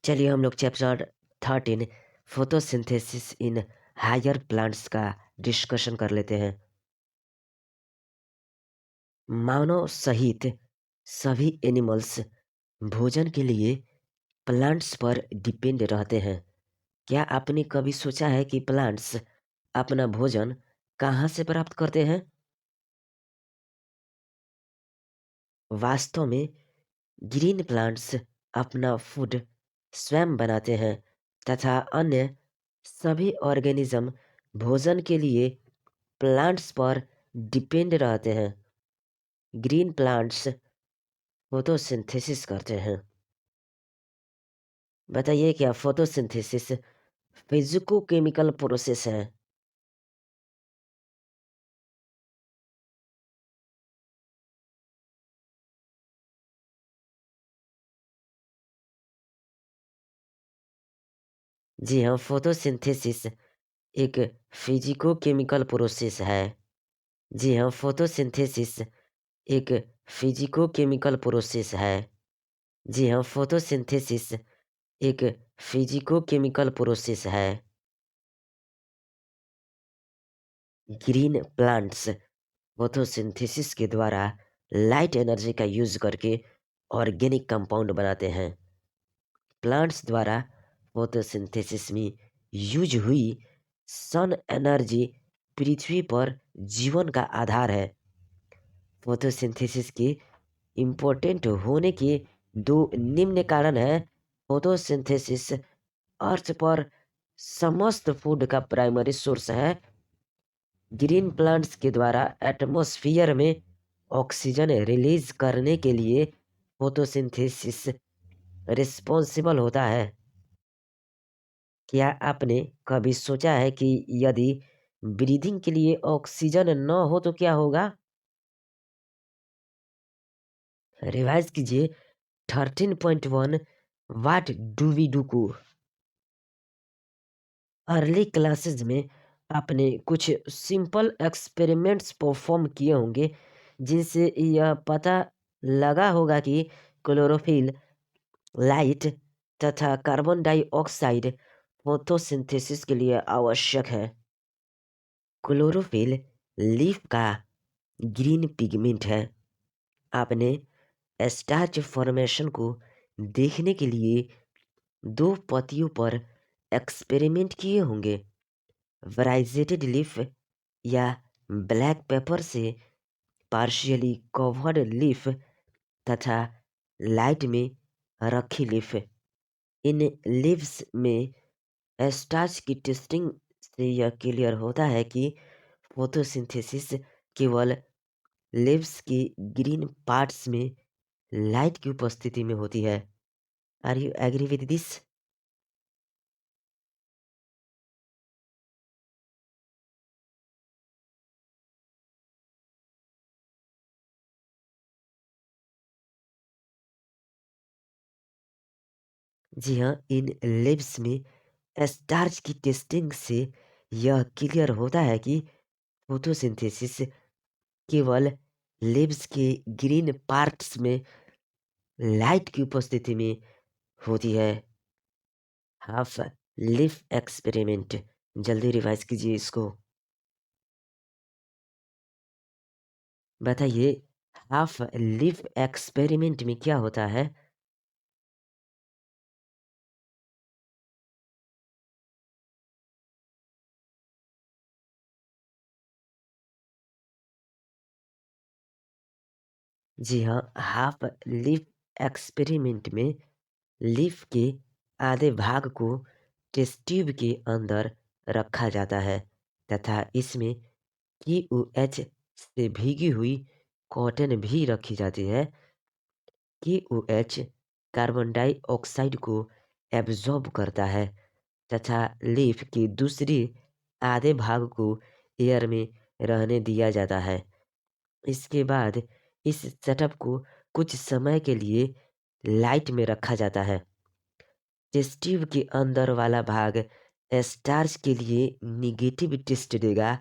चलिए हम लोग chapter 13 photosynthesis in higher plants का डिस्कशन कर लेते हैं। मानव सहित सभी एनिमल्स भोजन के लिए प्लांट्स पर डिपेंड रहते हैं। क्या आपने कभी सोचा है कि प्लांट्स अपना भोजन कहाँ से प्राप्त करते हैं? वास्तव में ग्रीन प्लांट्स अपना फूड स्वयं बनाते हैं तथा अन्य सभी ऑर्गेनिज्म भोजन के लिए प्लांट्स पर डिपेंड रहते हैं। ग्रीन प्लांट्स फोटोसिंथेसिस करते हैं। बताइए क्या फोटोसिंथेसिस फिजिको केमिकल प्रोसेस है? जी हाँ, फोटोसिंथेसिस एक फिजिको केमिकल प्रोसेस है। जी हाँ, फोटोसिंथेसिस एक फिजिको केमिकल प्रोसेस है। जी हाँ, फोटोसिंथेसिस एक फिजिको केमिकल प्रोसेस है। ग्रीन प्लांट्स फोटोसिंथेसिस के द्वारा लाइट एनर्जी का यूज करके ऑर्गेनिक कंपाउंड बनाते हैं। प्लांट्स द्वारा फोटोसिंथेसिस में यूज हुई सन एनर्जी पृथ्वी पर जीवन का आधार है। फोटोसिंथेसिस के इम्पोर्टेंट होने के दो निम्न कारण हैं। फोटोसिंथेसिस अर्थ पर समस्त फूड का प्राइमरी सोर्स है। ग्रीन प्लांट्स के द्वारा एटमॉस्फेयर में ऑक्सीजन रिलीज करने के लिए फोटोसिंथेसिस रिस्पॉन्सिबल होता है। क्या आपने कभी सोचा है कि यदि ब्रीदिंग के लिए ऑक्सीजन न हो तो क्या होगा? रिवाइज कीजिए। 13.1 व्हाट डू वी डू को अर्ली क्लासेस में आपने कुछ सिंपल एक्सपेरिमेंट्स परफॉर्म किए होंगे जिनसे यह पता लगा होगा कि क्लोरोफिल, लाइट तथा कार्बन डाइऑक्साइड फोटोसिंथेसिस के लिए आवश्यक है। क्लोरोफिल लीफ का ग्रीन पिगमेंट है। आपने स्टार्च फॉर्मेशन को देखने के लिए दो पत्तियों पर एक्सपेरिमेंट किए होंगे। वराइजेटेड लीफ या ब्लैक पेपर से पार्शियली कवर्ड लीफ तथा लाइट में रखी लीफ। इन लीव्स में स्टार्च की टेस्टिंग से यह क्लियर होता है कि फोटोसिंथेसिस केवल लीव्स की ग्रीन पार्ट्स में लाइट की उपस्थिति में होती है। Are you agree with this? जी हाँ, इन लीव्स में स्टार्च की टेस्टिंग से यह क्लियर होता है कि फोटोसिंथेसिस केवल लीव्स के ग्रीन पार्ट्स में लाइट की उपस्थिति में होती है। हाफ लीफ एक्सपेरिमेंट, जल्दी रिवाइज कीजिए इसको। बताइए हाफ लीफ एक्सपेरिमेंट में क्या होता है? जी हाँ, हाफ लीफ एक्सपेरिमेंट में लीफ के आधे भाग को टेस्ट ट्यूब के अंदर रखा जाता है तथा इसमें KOH से भीगी हुई कॉटन भी रखी जाती है। KOH कार्बन डाइऑक्साइड को एब्जॉर्ब करता है तथा लीफ की दूसरी आधे भाग को एयर में रहने दिया जाता है। इसके बाद इस सेटअप को कुछ समय के लिए लाइट में रखा जाता है। टेस्ट ट्यूब के अंदर वाला भाग स्टार्च के लिए निगेटिव टेस्ट देगा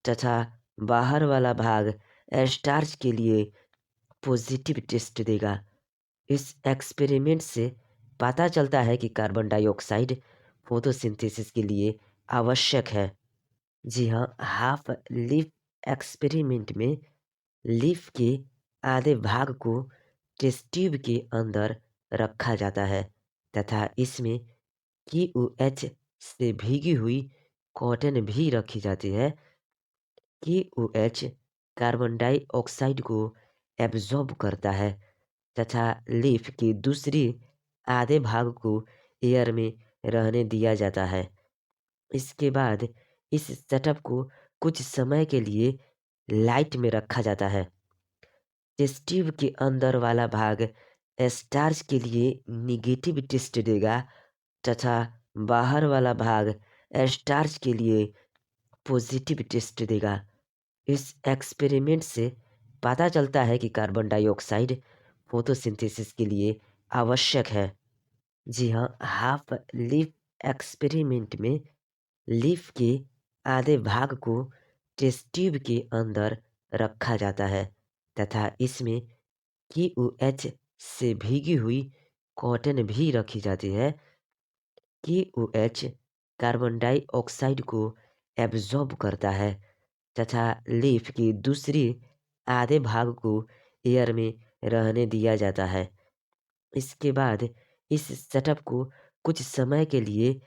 तथा बाहर वाला भाग स्टार्च के लिए पॉजिटिव टेस्ट देगा। इस एक्सपेरिमेंट से पता चलता है कि कार्बन डाइऑक्साइड फोटोसिंथेसिस के लिए आवश्यक है। जी हाँ, हाफ लीफ एक्सपेरिमेंट में लीफ के आधे भाग को टेस्ट ट्यूब के अंदर रखा जाता है तथा इसमें KOH से भीगी हुई कॉटन भी रखी जाती है। KOH कार्बन डाइऑक्साइड को एब्जॉर्ब करता है तथा लीफ की दूसरी आधे भाग को एयर में रहने दिया जाता है। इसके बाद इस सेटअप को कुछ समय के लिए लाइट में रखा जाता है। टेस्ट ट्यूब के अंदर वाला भाग स्टार्च के लिए निगेटिव टेस्ट देगा तथा बाहर वाला भाग स्टार्च के लिए पॉजिटिव टेस्ट देगा। इस एक्सपेरिमेंट से पता चलता है कि कार्बन डाइऑक्साइड फोटोसिंथेसिस के लिए आवश्यक है। जी हाँ, हाफ लीफ एक्सपेरिमेंट में लीफ के आधे भाग को टेस्ट ट्यूब के अंदर रखा जाता है तथा इसमें KOH से भीगी हुई कॉटन भी रखी जाती है। KOH कार्बन डाइऑक्साइड को एब्जॉर्ब करता है तथा लीफ की दूसरी आधे भाग को एयर में रहने दिया जाता है। इसके बाद इस सेटअप को कुछ समय के लिए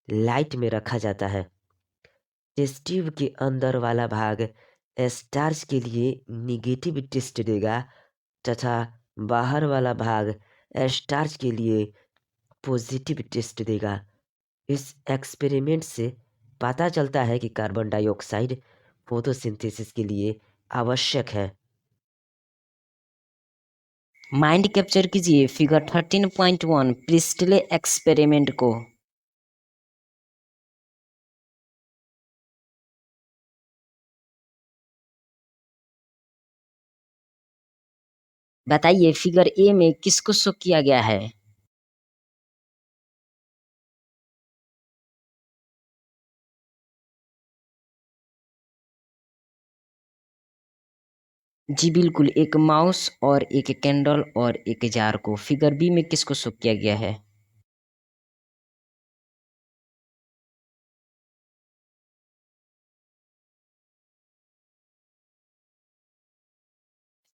लाइट में रखा जाता है। टेस्ट ट्यूब के अंदर वाला भाग स्टार्च के लिए निगेटिव टेस्ट देगा तथा बाहर वाला भाग स्टार्च के लिए पॉजिटिव टेस्ट देगा। इस एक्सपेरिमेंट से पता चलता है कि कार्बन डाइऑक्साइड फोटोसिंथेसिस के लिए आवश्यक है। माइंड कैप्चर कीजिए फिगर 13.1 प्रिस्टले एक्सपेरिमेंट को। बताइए फिगर ए में किसको शो किया गया है? जी बिल्कुल, एक माउस और एक कैंडल और एक जार को। फिगर बी में किसको शो किया गया है?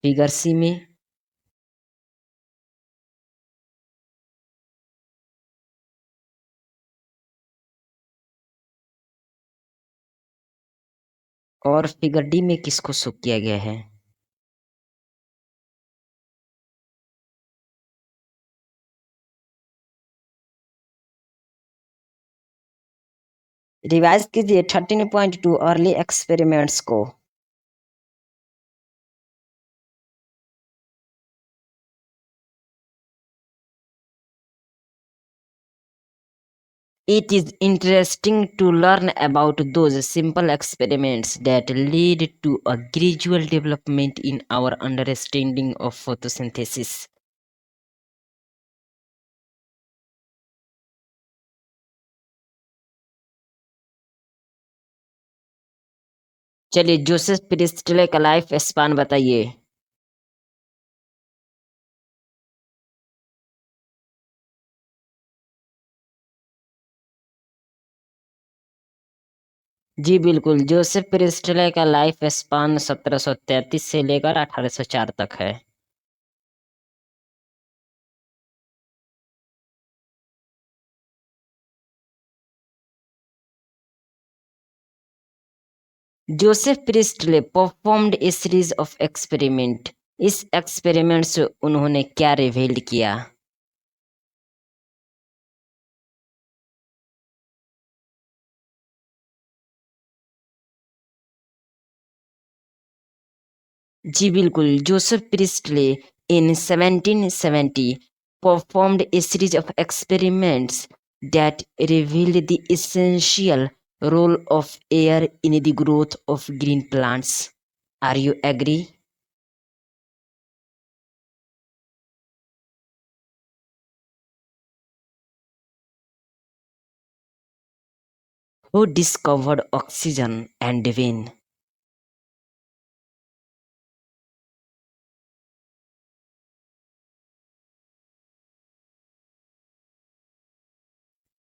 फिगर सी में और फिगर डी में किसको शो किया गया है? रिवाइज कीजिए 13.2 अर्ली एक्सपेरिमेंट्स को। It is interesting to learn about those simple experiments that lead to a gradual development in our understanding of photosynthesis. चलिए जोसेफ प्रिस्टले का लाइफ स्पान बताइए। जी बिल्कुल, जोसेफ प्रिस्टले का लाइफ स्पान 1733 से लेकर 1804 तक है। Joseph Presley performed A series of experiment. इस एक्सपेरिमेंट से उन्होंने क्या रिवील किया? जी बिल्कुल, Joseph Presley in 1770 performed a series of experiments that revealed the essential role of air in the growth of green plants. Are you agree? Who discovered oxygen and when?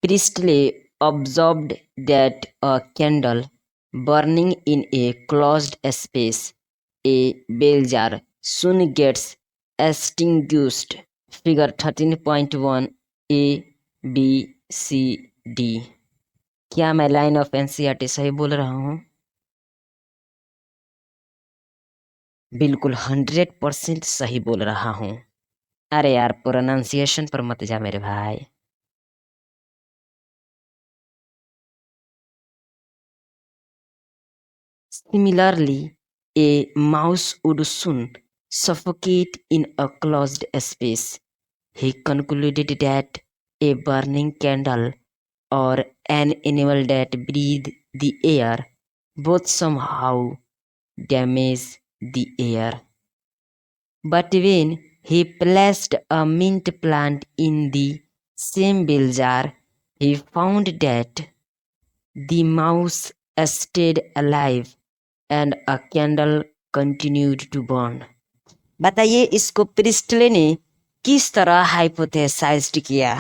Priestley observed that a candle burning in a closed space, a bell jar, soon gets extinguished. Figure 13.1 A B C D। क्या मैं line of NCERT सही बोल रहा हूँ? बिल्कुल 100% सही बोल रहा हूँ। अरे यार प्रोनाउंसिएशन पर मत जा मेरे भाई। Similarly, a mouse would soon suffocate in a closed space. He concluded that a burning candle or an animal that breathed the air both somehow damage the air. But when he placed a mint plant in the same bell jar, he found that the mouse stayed alive and a candle continued to burn. बताइए इसको Presley ने किस तरह हाइपोथेसाइज्ड किया?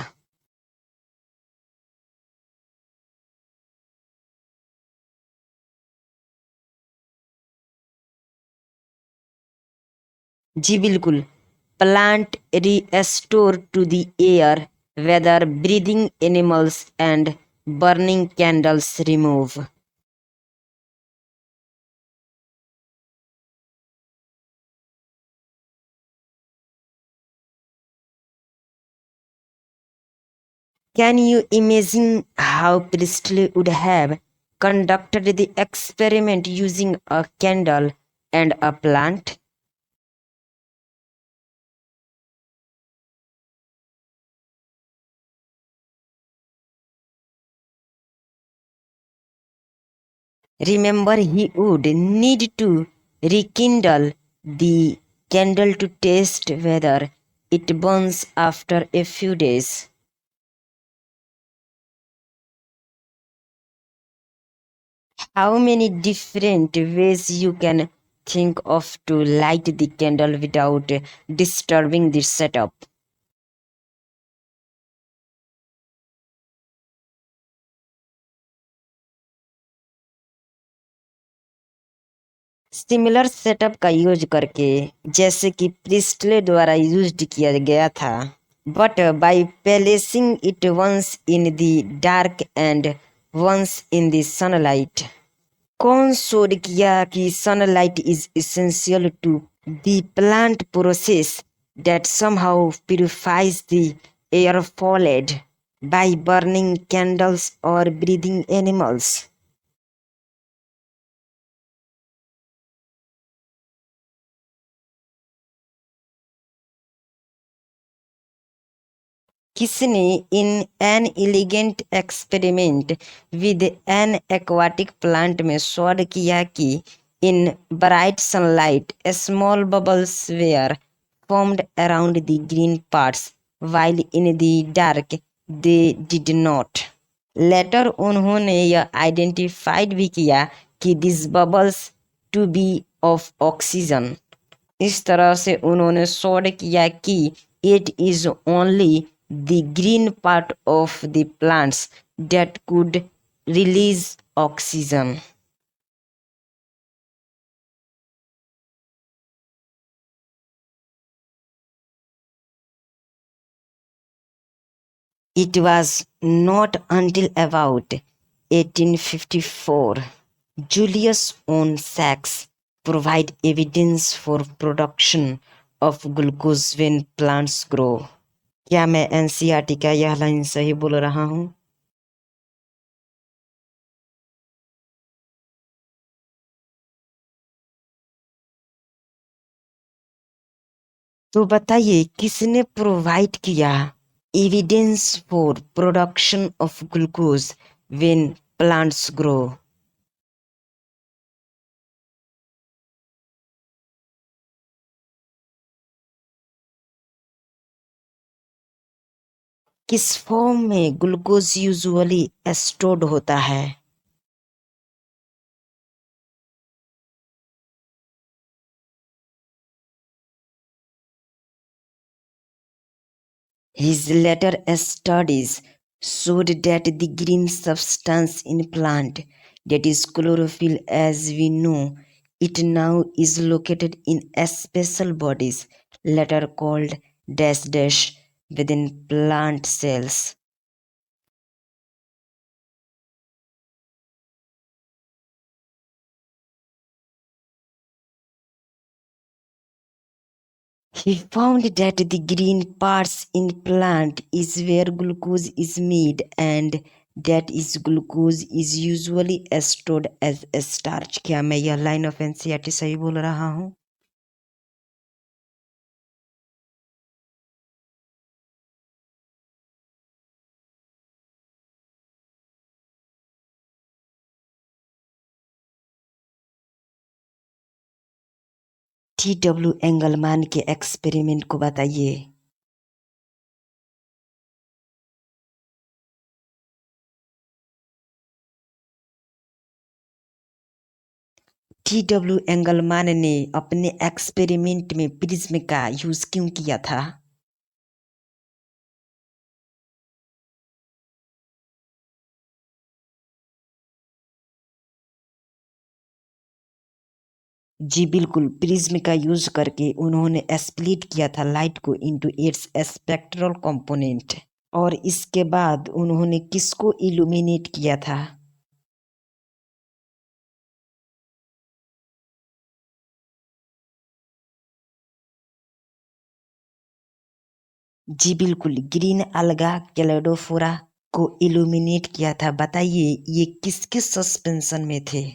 जी बिल्कुल, plant restore to the air whether breathing animals and burning candles remove. Can you imagine how Priestley would have conducted the experiment using a candle and a plant? Remember, he would need to rekindle the candle to test whether it burns after a few days. How many different ways you can think of to light the candle without disturbing the setup? Similar setup का use करके जैसे कि Priestley द्वारा use किया गया था, but by placing it once in the dark and once in the sunlight. कौन शोध किया कि sunlight is essential to the plant process that somehow purifies the air followed by burning candles or breathing animals? किसने in an elegant experiment with an aquatic plant में शोध किया कि in bright sunlight small bubbles were formed around the green parts while in the dark they did not. Later उन्होंने यह identified भी किया कि these bubbles to be of oxygen. इस तरह से उन्होंने शोध किया कि it is only the green part of the plants that could release oxygen. It was not until about 1854 Julius own Sachs provide evidence for production of glucose when plants grow. क्या मैं NCERT का यह line सही बोल रहा हूँ? तो बताइए किसने प्रोवाइड किया evidence for production of glucose when plants grow? किस फॉर्म में ग्लूकोज यूजुअली स्टोर्ड होता है? His later studies showed that the green substance in plant, that is chlorophyll as we know it now, is located in special bodies later called dash dash within plant cells. He found that the green parts in plant is where glucose is made, and that is glucose is usually stored as a starch. क्या मैं यह line of NCERT सही बोल रहा हूँ? T.W. एंगलमान के experiment को बताइए। T.W. एंगलमान ने अपने एक्सपेरिमेंट में प्रिज्म का यूज क्यों किया था? जी बिल्कुल, प्रिज्म का यूज करके उन्होंने स्प्लिट किया था लाइट को इनटू इट्स स्पेक्ट्रल कंपोनेंट, और इसके बाद उन्होंने किसको इल्यूमिनेट किया था? जी बिल्कुल, ग्रीन अलगा कैलेडोफोरा को इल्यूमिनेट किया था। बताइए ये किसके सस्पेंशन में थे?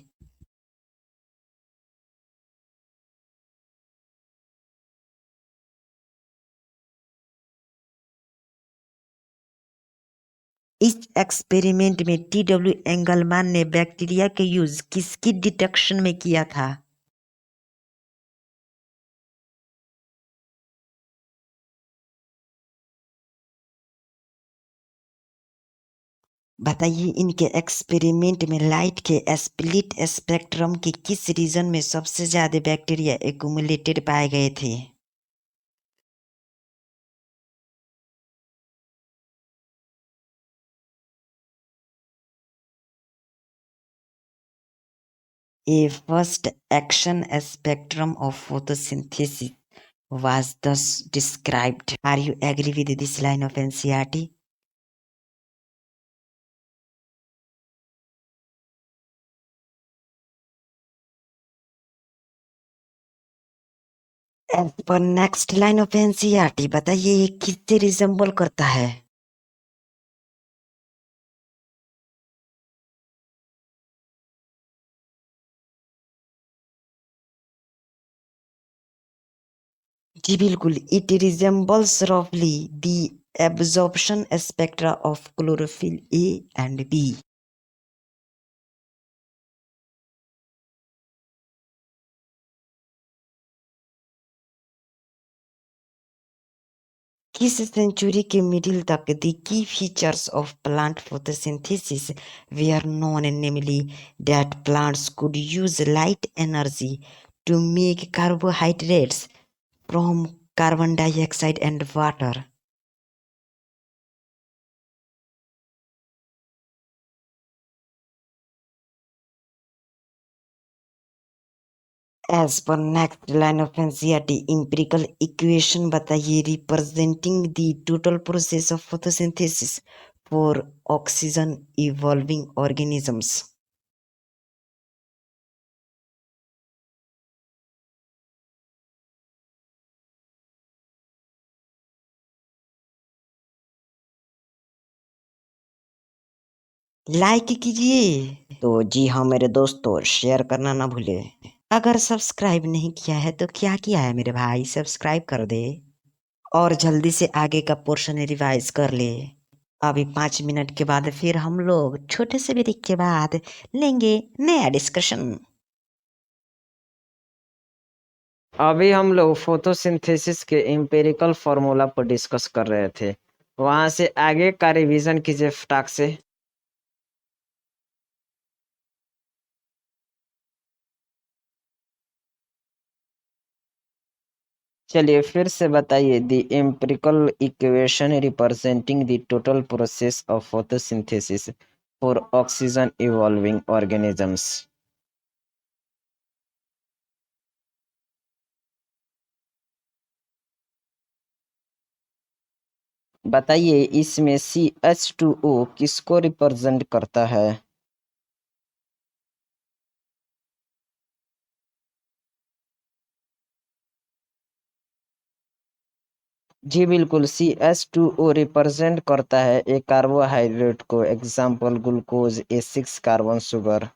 इस एक्सपेरिमेंट में T.W. एंगलमान ने बैक्टीरिया के यूज किसकी डिटेक्शन में किया था? बताइए इनके एक्सपेरिमेंट में लाइट के स्प्लिट स्पेक्ट्रम के किस रीजन में सबसे ज्यादा बैक्टीरिया एक्यूमुलेटेड पाए गए थे? A first action spectrum of photosynthesis was thus described. Are you agree with this line of NCERT? As per next line of NCERT, बताइए ये किससे रिजेंबल करता है? जी बिल्कुल, it resembles roughly the absorption spectra of chlorophyll A and B. किस century के middle तक the key features of plant photosynthesis were known, namely that plants could use light energy to make carbohydrates from carbon dioxide and water. As per next line of NCERT, empirical equation बताइए representing the total process of photosynthesis for oxygen evolving organisms. Like कीजिए। तो जी हाँ मेरे दोस्तों, share करना ना भूले। अगर सब्सक्राइब नहीं किया है तो क्या किया है मेरे भाई, सब्सक्राइब कर दे और जल्दी से आगे का पोर्शन रिवाइज कर ले। अभी 5 मिनट के बाद फिर हम लोग छोटे से ब्रेक के बाद लेंगे नया डिस्कशन। अभी हम लोग फोटोसिंथेसिस के एम्पिरिकल फॉर्मूला पर डिस्कस कर रहे थे। वहां से आगे का रिवीजन कीजिए फटाक से। चलिए फिर से बताइए। The empirical equation representing the total process of photosynthesis for oxygen evolving organisms. बताइए इसमें CH2O किसको रिप्रेजेंट करता है? जी बिल्कुल, CH2O रिप्रेजेंट करता है एक कार्बोहाइड्रेट को। Example glucose, A6 carbon sugar.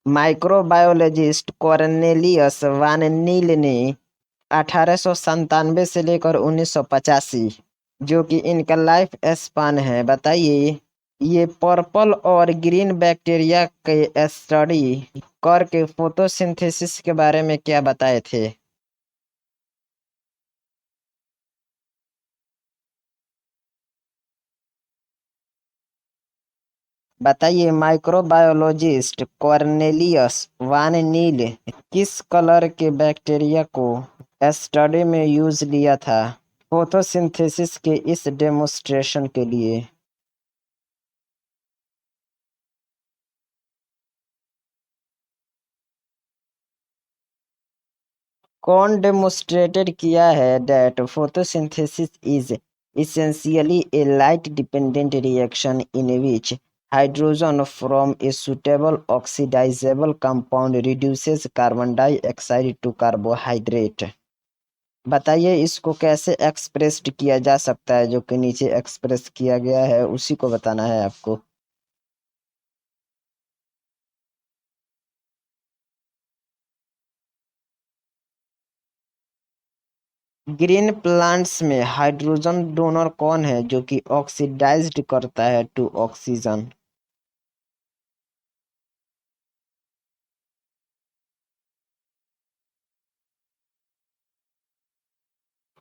Microbiologist Cornelius van Niel ने 1897 से लेकर 1985 जो कि इनका लाइफ स्पान है, बताइए ये पर्पल और ग्रीन बैक्टीरिया के स्टडी करके फोटोसिंथेसिस के बारे में क्या बताए थे? बताइए माइक्रोबायोलॉजिस्ट कॉर्नेलियस वान नील किस कलर के बैक्टीरिया को स्टडी में यूज लिया था फोटोसिंथेसिस के इस डेमोन्स्ट्रेशन के लिए? कौन डेमोन्स्ट्रेटेड किया है that photosynthesis is essentially a light dependent reaction in which hydrogen from a suitable oxidizable compound reduces carbon dioxide to carbohydrate। बताइए इसको कैसे एक्सप्रेस्ड किया जा सकता है? जो कि नीचे एक्सप्रेस किया गया है उसी को बताना है आपको। ग्रीन प्लांट्स में हाइड्रोजन डोनर कौन है जो कि ऑक्सीडाइज्ड करता है टू ऑक्सीजन?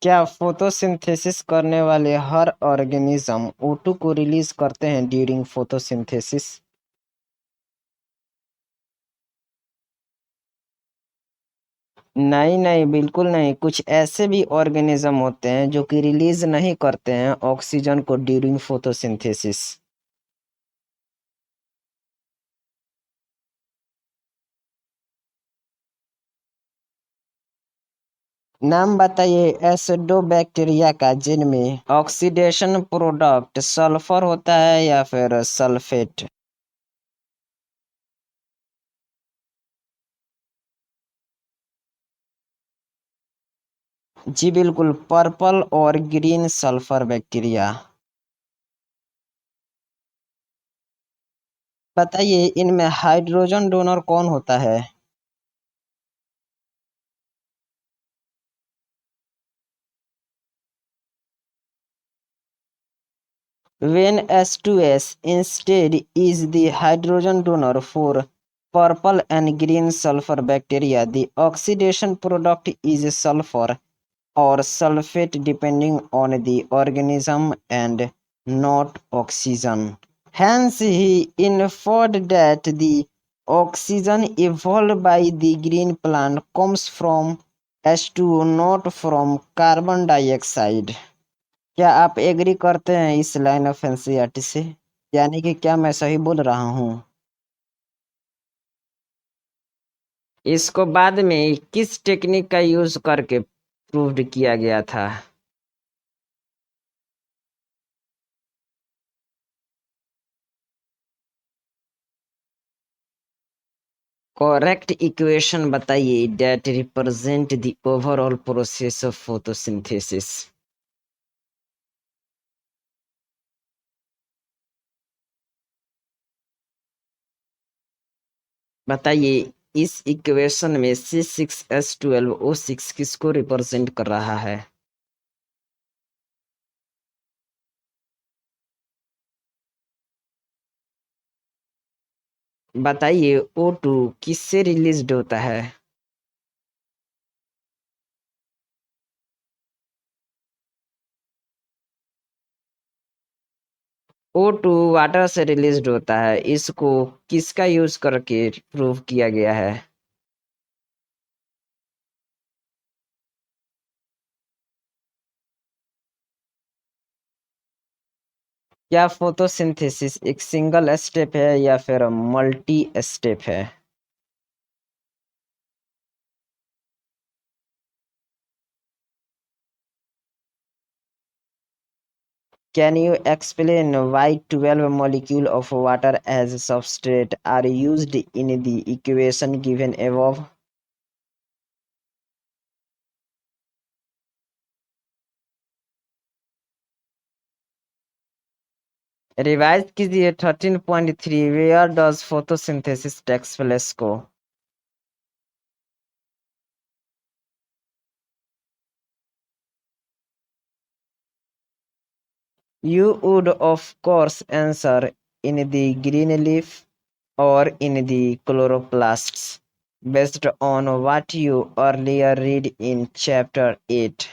क्या फोटोसिंथेसिस करने वाले हर ऑर्गेनिज्म O2 को रिलीज करते हैं ड्यूरिंग फोटोसिंथेसिस? नहीं नहीं, बिल्कुल नहीं। कुछ ऐसे भी ऑर्गेनिज्म होते हैं जो कि रिलीज नहीं करते हैं ऑक्सीजन को ड्यूरिंग फोटोसिंथेसिस। नाम बताइए एसिडोबैक्टीरिया का जिनमें ऑक्सीडेशन प्रोडक्ट सल्फर होता है या फिर सल्फेट? जी बिल्कुल, पर्पल और ग्रीन सल्फर बैक्टीरिया। बताइए इनमें हाइड्रोजन डोनर कौन होता है? When H2S instead is the hydrogen donor for purple and green sulfur bacteria, the oxidation product is sulfur or sulfate depending on the organism and not oxygen. Hence, he inferred that the oxygen evolved by the green plant comes from H2O, not from carbon dioxide। क्या आप agree करते हैं इस line of NCERT से? यानी कि क्या मैं सही बोल रहा हूँ? इसको बाद में किस टेक्निक का यूज करके प्रूव्ड किया गया था? करेक्ट इक्वेशन बताइए that represent the overall process of photosynthesis. बताइए इस इक्वेशन में C6H12O6 किसको रिप्रेजेंट कर रहा है? बताइए O2 किससे रिलीज्ड होता है? O2 वाटर से रिलीज्ड होता है। इसको किसका यूज करके प्रूव किया गया है? क्या फोटोसिंथेसिस एक सिंगल स्टेप है या फिर मल्टी स्टेप है? Can you explain why 12 molecules of water as substrate are used in the equation given above? Revise कीजिए 13.3 where does photosynthesis takes place को। You would of course answer in the green leaf or in the chloroplasts based on what you earlier read in chapter 8.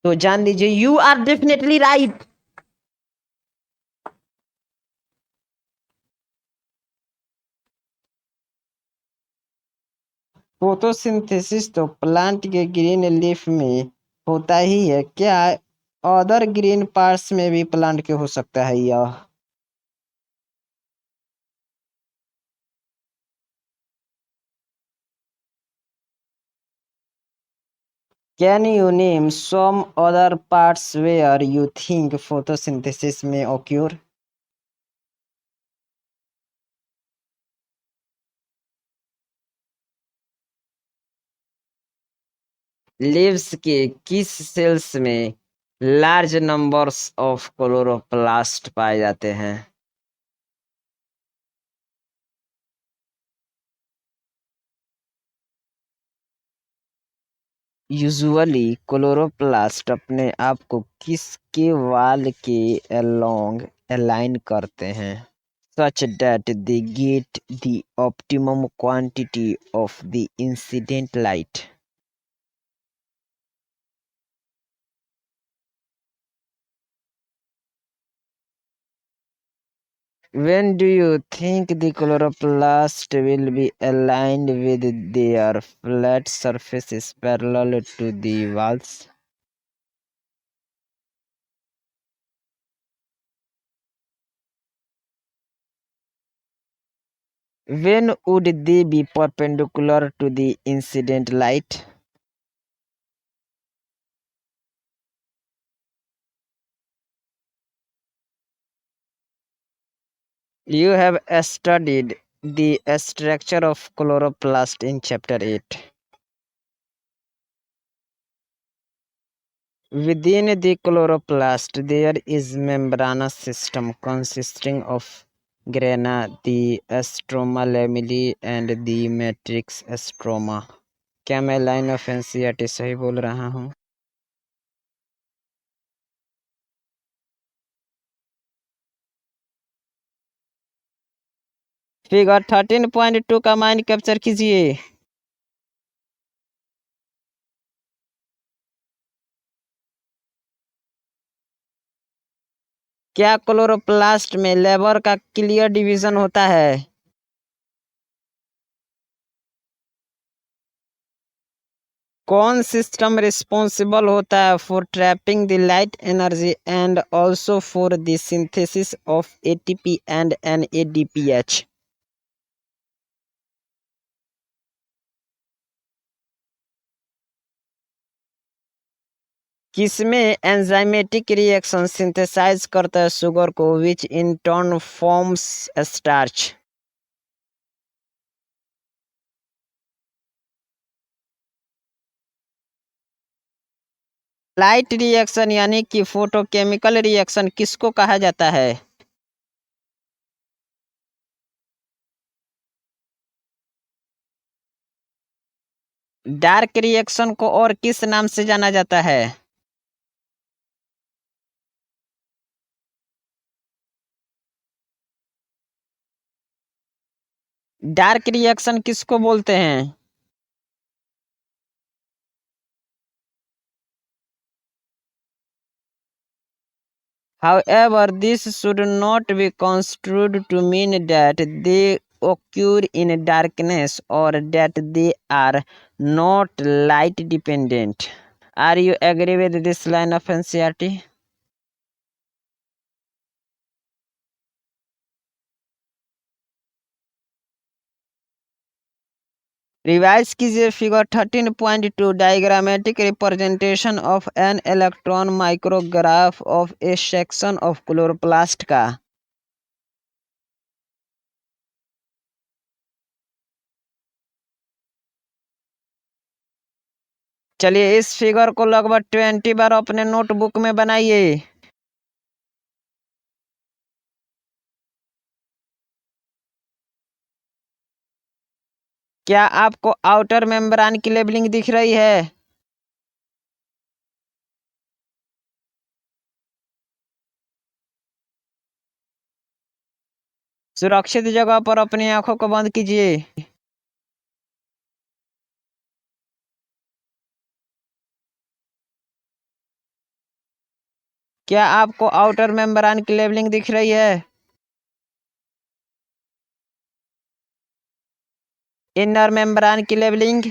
तो जान लीजिए you are definitely right. Photosynthesis तो plant के green leaf में होता ही है। क्या अदर ग्रीन पार्ट्स में भी प्लांट के हो सकता है यह? Can you name some other parts where you think photosynthesis may occur? Leaves के किस सेल्स में लार्ज नंबर्स ऑफ क्लोरोप्लास्ट पाए जाते हैं? यूजुअली क्लोरोप्लास्ट अपने आप को किसके वाल के अलोंग अलाइन करते हैं such that they get the optimum quantity of the incident light? When do you think the chloroplast will be aligned with their flat surfaces parallel to the walls? When would they be perpendicular to the incident light? You have studied the structure of chloroplast in chapter 8. Within the chloroplast, there is membranous system consisting of grana, the stroma lamellae, and the matrix stroma. क्या मैं line of NCERT सही बोल रहा हूँ? Figure 13.2 का mind capture कीजिए। क्या chloroplast में लेबर का क्लियर डिवीजन होता है? कौन सिस्टम रिस्पॉन्सिबल होता है for trapping the light energy and also for the synthesis of ATP and NADPH? किसमें एंजाइमेटिक रिएक्शन सिंथेसाइज करता है शुगर को which in turn forms starch? Light reaction यानी कि फोटोकेमिकल रिएक्शन किसको कहा जाता है? डार्क रिएक्शन को और किस नाम से जाना जाता है? डार्क रिएक्शन किसको बोलते हैं? However, this should not be construed to mean that they occur in darkness or that they are not light dependent. Are you agree with this line of NCERT? Revise कीजिए figure 13.2 diagrammatic representation of an electron micrograph of a section of chloroplast का। चलिए इस figure को लगभग 20 बार अपने notebook में बनाइए। क्या आपको आउटर मेम्ब्रेन की लेबलिंग दिख रही है? सुरक्षित जगह पर अपनी आंखों को बंद कीजिए। क्या आपको आउटर मेम्ब्रेन की लेबलिंग दिख रही है? इनर मेम्ब्रेन की लेबलिंग?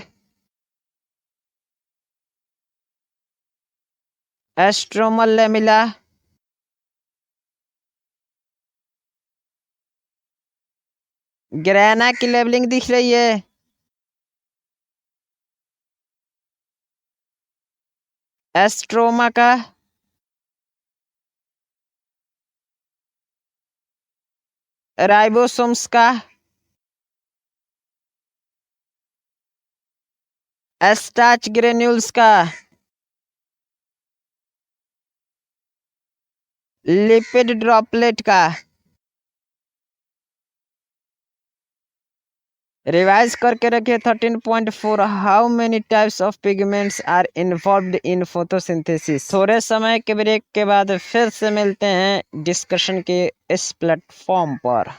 Stromal lamella? ग्रेना की लेबलिंग दिख रही है? एस्ट्रोमा का? राइबोसोम्स का? स्टार्च ग्रेन्यूल्स का? लिपिड ड्रॉपलेट का? रिवाइज करके रखिए 13.4 how many types of pigments are involved in photosynthesis. थोड़े समय के ब्रेक के बाद फिर से मिलते हैं डिस्कशन के इस प्लेटफॉर्म पर।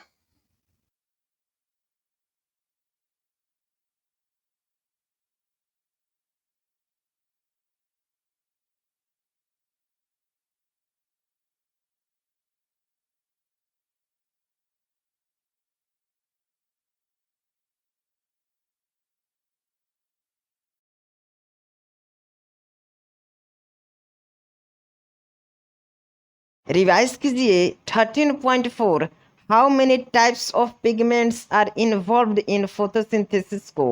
रिवाइज कीजिए 13.4 how many types of pigments are involved in photosynthesis को।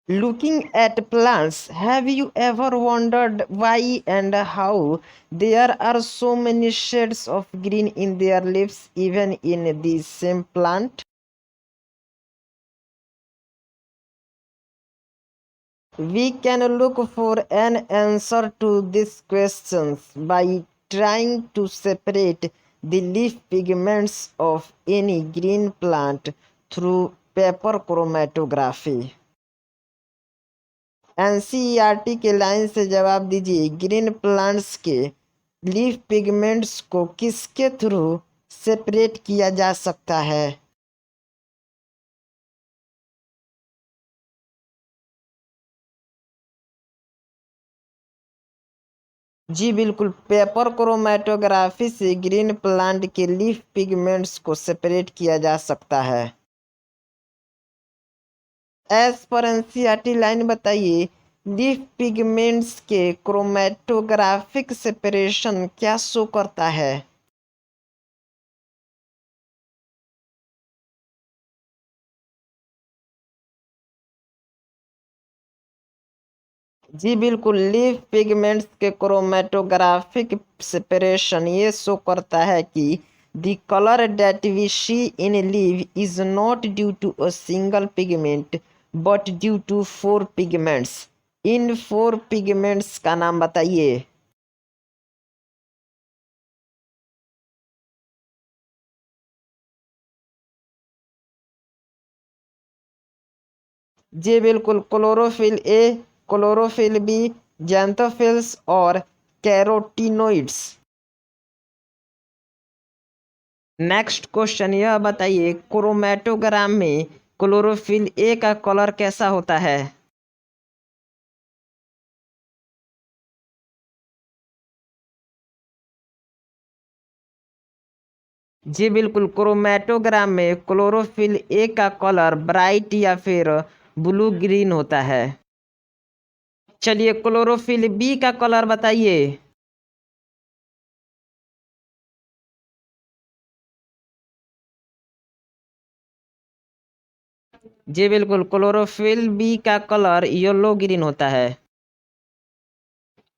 Looking at plants, have you ever wondered why and how there are so many shades of green in their leaves even in the same plant? We can look for an answer to these questions by trying to separate the leaf pigments of any green plant through paper chromatography. NCERT के line से जवाब दीजिए। Green plants के leaf pigments को किसके through separate किया जा सकता है? जी बिल्कुल, पेपर क्रोमेटोग्राफी से ग्रीन प्लांट के लीफ पिगमेंट्स को सेपरेट किया जा सकता है। एज पर एनसीईआरटी लाइन बताइए, लीफ पिगमेंट्स के क्रोमेटोग्राफिक सेपरेशन क्या शो करता है? जी बिल्कुल, लीफ पिगमेंट्स के क्रोमेटोग्राफिक सेपरेशन ये शो करता है कि the colour that we see in leaf is not due to a single pigment but due to 4 pigments. इन 4 पिगमेंट्स का नाम बताइए। जी बिल्कुल, क्लोरोफिल ए, क्लोरोफिल बी, ज़ैंथोफिल्स और कैरोटीनोइड्स। नेक्स्ट क्वेश्चन यह बताइए, क्रोमेटोग्राम में क्लोरोफिल ए का कलर कैसा होता है? जी बिल्कुल, क्रोमैटोग्राम में क्लोरोफिल ए का कलर ब्राइट या फिर ब्लू ग्रीन होता है। चलिए क्लोरोफिल बी का कलर बताइए। जी बिल्कुल, क्लोरोफिल बी का कलर येलो ग्रीन होता है।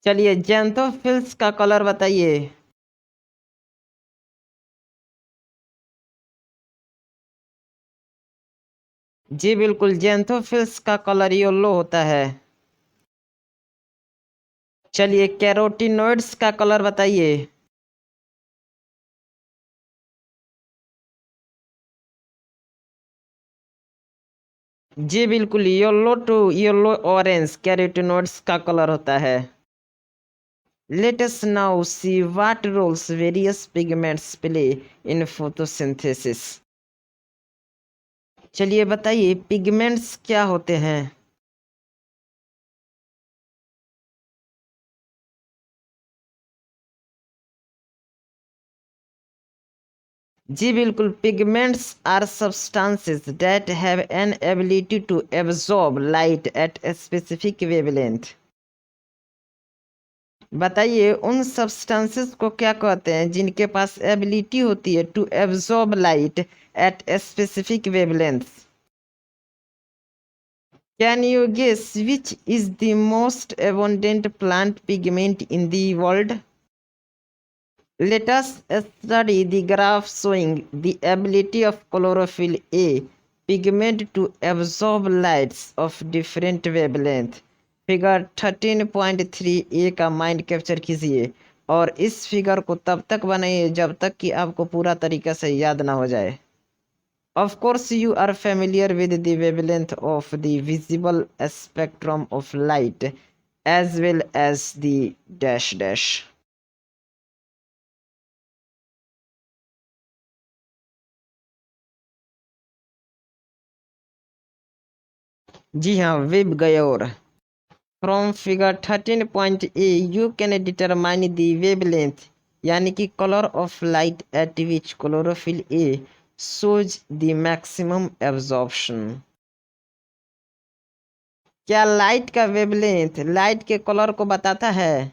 चलिए ज़ैंथोफिल्स का कलर बताइए। जी बिल्कुल, ज़ैंथोफिल्स का कलर येलो होता है। चलिए कैरोटीनॉइड्स का कलर बताइए। जी बिल्कुल, yellow to yellow orange carotenoids का कलर होता है। Let us now see what roles various pigments play in photosynthesis. चलिए बताइए पिगमेंट्स क्या होते हैं? जी बिल्कुल, pigments are substances that have an ability to absorb light at a specific wavelength. बताइए उन सब्सटेंसेस को क्या कहते हैं जिनके पास एबिलिटी होती है to absorb light at a specific wavelength? Can you guess which is the most abundant plant pigment in the world? Let us study the graph showing the ability of chlorophyll A pigment to absorb lights of different wavelength. Figure 13.3a का mind capture कीजिए और इस figure को तब तक बनाइए जब तक कि आपको पूरा तरीका से याद ना हो जाए। Of course, you are familiar with the wavelength of the visible spectrum of light as well as the dash dash. जी हाँ, web गयोर। From figure 13.a, you can determine the wavelength यानी कि color of light at which chlorophyll A shows the maximum absorption. क्या light का wavelength light के colour को बताता है?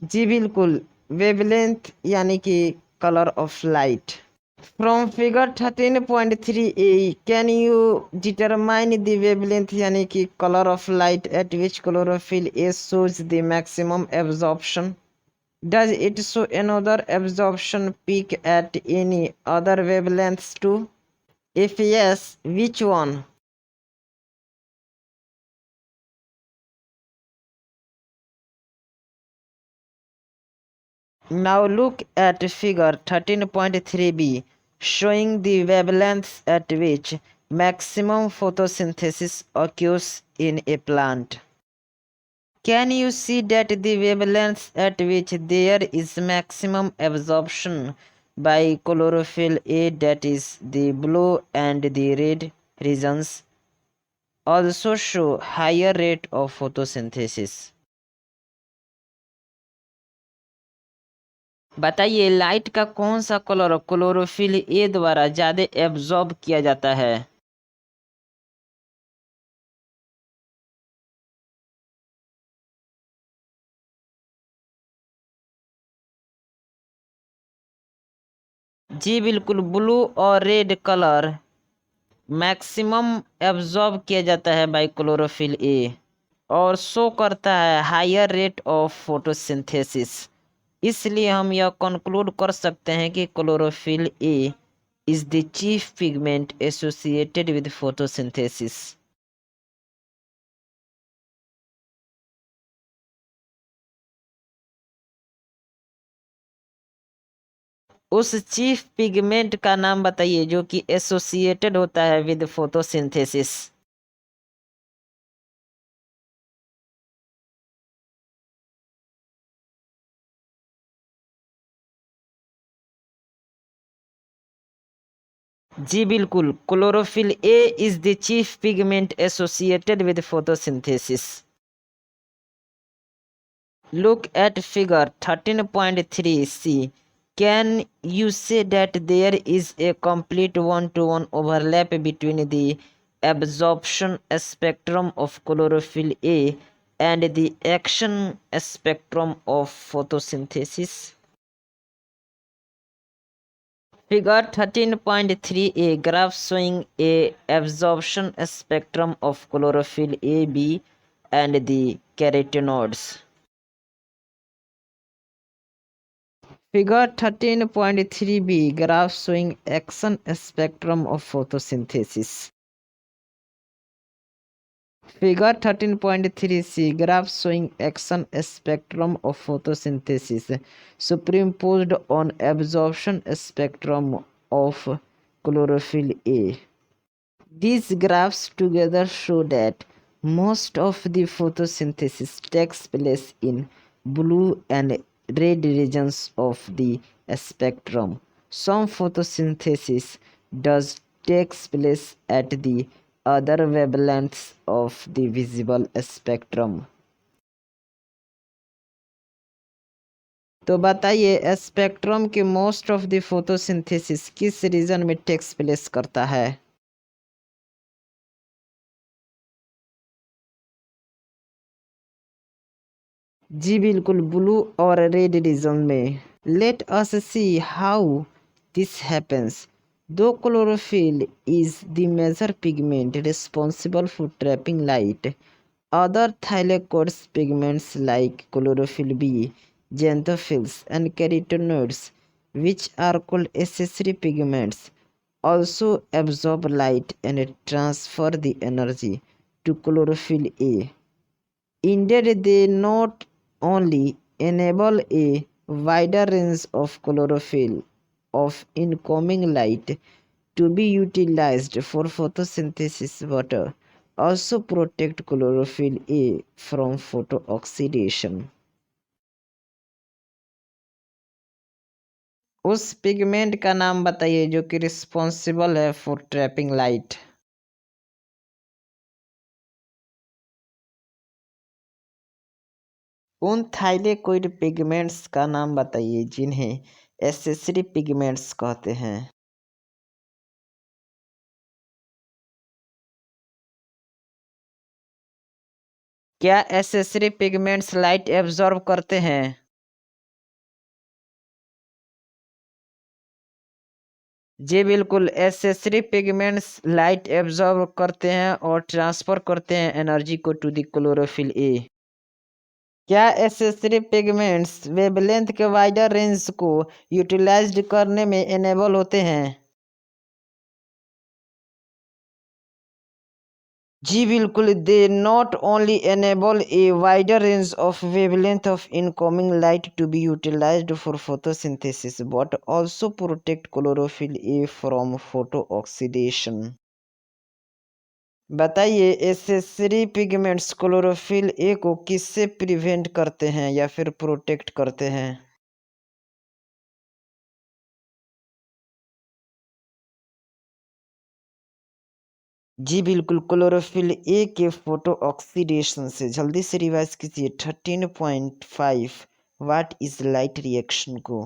जी बिल्कुल, वेवलेंथ यानी कि colour of light. From figure 13.3a can you determine the wavelength यानी कि colour of light at which chlorophyll A shows the maximum absorption? Does it show another absorption peak at any other wavelengths too? If yes, which one? Now look at figure 13.3b showing the wavelengths at which maximum photosynthesis occurs in a plant. Can you see that the wavelengths at which there is maximum absorption by chlorophyll A, that is the blue and the red regions, also show higher rate of photosynthesis? बताइए light का कौन सा colour chlorophyll A द्वारा ज्यादा absorb किया जाता है? जी बिल्कुल, ब्लू और रेड कलर मैक्सिमम एब्जॉर्ब किया जाता है बाय क्लोरोफिल ए और शो करता है हायर रेट ऑफ फोटोसिंथेसिस। इसलिए हम यह कंक्लूड कर सकते हैं कि chlorophyll a is the chief pigment associated with photosynthesis. उस चीफ पिगमेंट का नाम बताइए जो कि एसोसिएटेड होता है विद फोटोसिंथेसिस। जी बिल्कुल, chlorophyll a is the chief pigment associated with photosynthesis. Look at figure 13.3c. Can you say that there is a complete one-to-one overlap between the absorption spectrum of chlorophyll A and the action spectrum of photosynthesis? Figure 13.3a graph showing a absorption spectrum of chlorophyll A, B and the carotenoids. Figure 13.3b graph showing action spectrum of photosynthesis. Figure 13.3c graph showing action spectrum of photosynthesis superimposed on absorption spectrum of chlorophyll A. These graphs together show that most of the photosynthesis takes place in blue and red regions of the spectrum. Some photosynthesis does takes place at the other wavelengths of the visible spectrum. तो बताइए spectrum के most of the photosynthesis किस region में takes place करता है? जी बिल्कुल, blue और रेड रीजन में। Let us see how this happens. Though chlorophyll is the major pigment responsible for trapping light, other thylakoids pigments like chlorophyll B, xanthophylls and carotenoids, which are called accessory pigments, also absorb light and transfer the energy to chlorophyll A. Indeed, they not only enable a wider range of chlorophyll of incoming light to be utilized for photosynthesis but also protect chlorophyll A from photooxidation. उस pigment का नाम बताइए जो कि responsible है for trapping light. उन thylakoid pigments का नाम बताइए जिन्हें एसेसरी पिगमेंट्स कहते हैं। क्या एसेसरी पिगमेंट्स लाइट एब्जॉर्ब करते हैं? जी बिल्कुल, एसेसरी पिगमेंट्स लाइट एब्जॉर्ब करते हैं और ट्रांसफर करते हैं एनर्जी को टू द क्लोरोफिल ए। क्या एसेसरी पिगमेंट्स वेवलेंथ के वाइडर रेंज को यूटिलाइज्ड करने में एनेबल होते हैं? जी बिल्कुल, they not only enable a wider range of wavelength of incoming light to be utilised for photosynthesis but also protect chlorophyll A from photo oxidation. बताइए accessory pigments chlorophyll A को किससे prevent करते हैं या फिर प्रोटेक्ट करते हैं? जी बिल्कुल, क्लोरोफिल ए के फोटो ऑक्सीडेशन से। जल्दी से रिवाइज कीजिए 13.5 व्हाट इज लाइट रिएक्शन को।